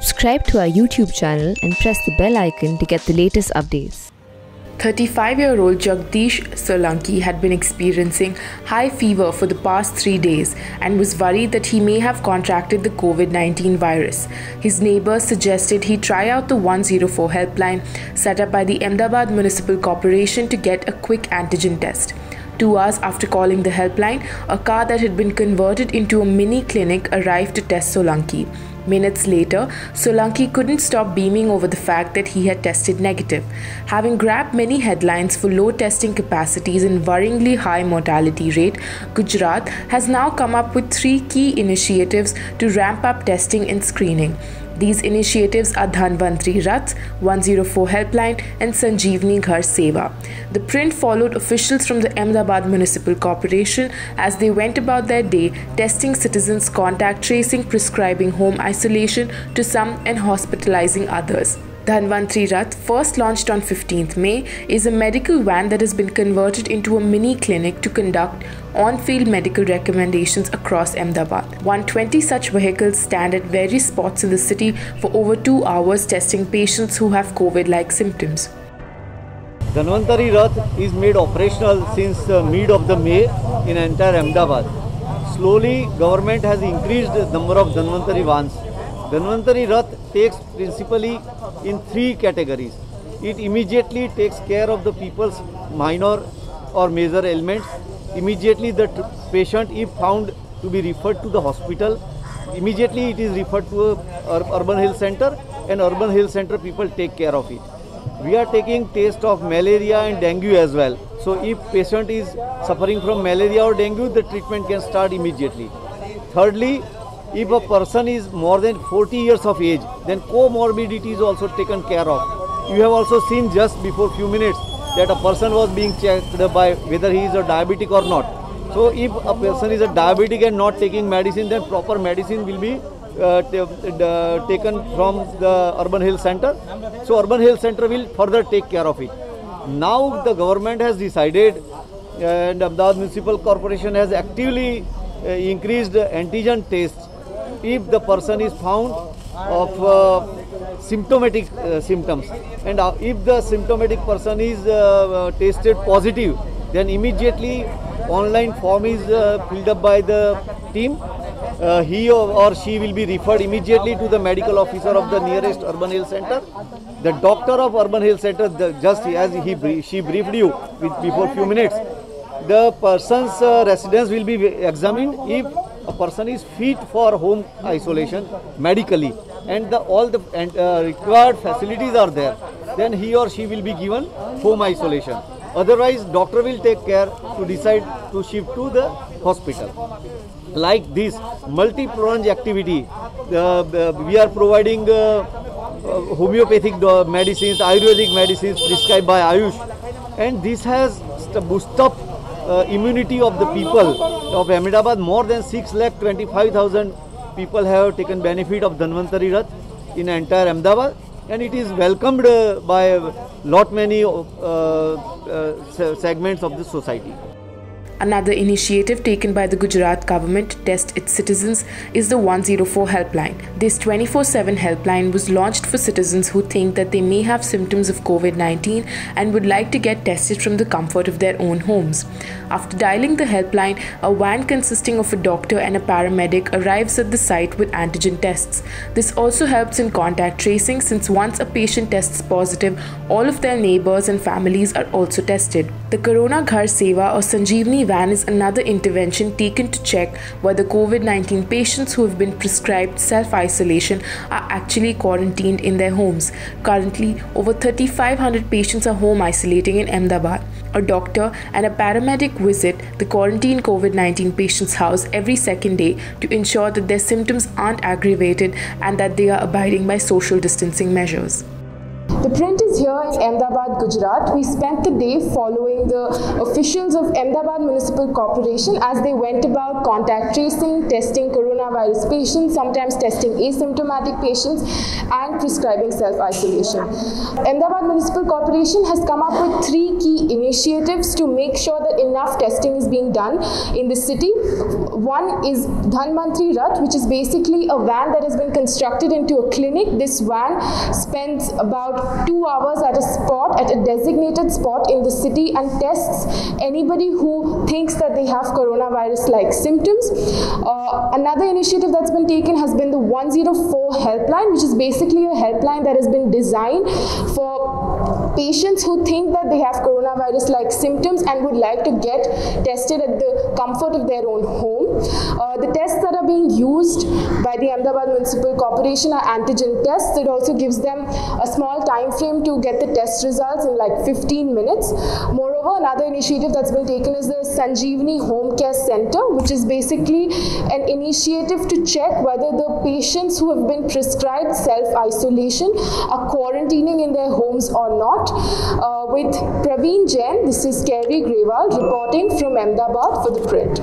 Subscribe to our YouTube channel and press the bell icon to get the latest updates. 35-year-old Jagdish Solanki had been experiencing high fever for the past 3 days and was worried that he may have contracted the COVID-19 virus. His neighbors suggested he try out the 104 helpline set up by the Ahmedabad Municipal Corporation to get a quick antigen test. 2 hours after calling the helpline, a car that had been converted into a mini clinic arrived to test Solanki. Minutes later, Solanki couldn't stop beaming over the fact that he had tested negative. Having grabbed many headlines for low testing capacities and worryingly high mortality rate, Gujarat has now come up with 3 key initiatives to ramp up testing and screening. These initiatives are Dhanvantri Rath, 104 Helpline and Sanjeevani Ghar Seva. The print followed officials from the Ahmedabad Municipal Corporation as they went about their day testing citizens, contact tracing, prescribing home isolation to some and hospitalizing others. Dhanvantri Rath, first launched on 15th May, is a medical van that has been converted into a mini clinic to conduct on-field medical recommendations across Ahmedabad. 120 such vehicles stand at various spots in the city for over 2 hours testing patients who have COVID-like symptoms. Dhanvantri Rath is made operational since mid of the May in entire Ahmedabad. Slowly, government has increased the number of Dhanvantri vans. Dhanvantri Rath takes principally in 3 categories. It immediately takes care of the people's minor or major ailments. Immediately the patient, if found to be referred to the hospital, immediately it is referred to a urban health center, and urban health center people take care of it. We are taking test of malaria and dengue as well. So if patient is suffering from malaria or dengue, the treatment can start immediately. Thirdly, if a person is more than 40 years of age, then comorbidity is also taken care of. You have also seen just before few minutes that a person was being checked by whether he is a diabetic or not. So if a person is a diabetic and not taking medicine, then proper medicine will be taken from the urban health center. So urban health center will further take care of it. Now the government has decided, and Ahmedabad Municipal Corporation has actively increased antigen tests. If the person is found of symptomatic symptoms, and if the symptomatic person is tested positive, then immediately online form is filled up by the team. He or she will be referred immediately to the medical officer of the nearest urban health center. The doctor of urban health center, just as she briefed you before few minutes, the person's residence will be examined. If a person is fit for home isolation medically and all the required facilities are there, then he or she will be given home isolation. Otherwise, doctor will take care to decide to shift to the hospital. Like this multi-pronged activity, we are providing homeopathic medicines, Ayurvedic medicines prescribed by Ayush, and this has boosted up immunity of the people of Ahmedabad. More than 6,25,000 people have taken benefit of Dhanvantri Rath in entire Ahmedabad, and it is welcomed by lot many segments of the society. Another initiative taken by the Gujarat government to test its citizens is the 104 helpline. This 24/7 helpline was launched for citizens who think that they may have symptoms of COVID-19 and would like to get tested from the comfort of their own homes. After dialing the helpline, a van consisting of a doctor and a paramedic arrives at the site with antigen tests. This also helps in contact tracing, since once a patient tests positive, all of their neighbors and families are also tested. The Corona Ghar Seva or Sanjeevani van is another intervention taken to check whether COVID-19 patients who have been prescribed self-isolation are actually quarantined in their homes. Currently, over 3,500 patients are home isolating in Ahmedabad. A doctor and a paramedic visit the quarantined COVID-19 patient's house every second day to ensure that their symptoms aren't aggravated and that they are abiding by social distancing measures. The print is here in Ahmedabad, Gujarat. We spent the day following the officials of Ahmedabad Municipal Corporation as they went about contact tracing, testing coronavirus patients, sometimes testing asymptomatic patients, and prescribing self-isolation. Ahmedabad Municipal Corporation has come up with 3 key initiatives to make sure that enough testing is being done in the city. One is Dhanvantari Rath, which is basically a van that has been constructed into a clinic. This van spends about 2 hours at a designated spot in the city and tests anybody who thinks that they have coronavirus-like symptoms. Another initiative that's been taken has been the 104 helpline, which is basically a helpline that has been designed for patients who think that they have coronavirus-like symptoms and would like to get tested at the comfort of their own home. The tests that are being used by the Ahmedabad Municipal Corporation are antigen tests. It also gives them a small time frame to get the test results in like 15 minutes. Moreover, another initiative that's been taken is the Sanjeevani Home Care Center, which is basically an initiative to check whether the patients who have been prescribed self-isolation are quarantining in their homes or not. With Praveen Jain, this is Kerry Grewal reporting from Ahmedabad for The Print.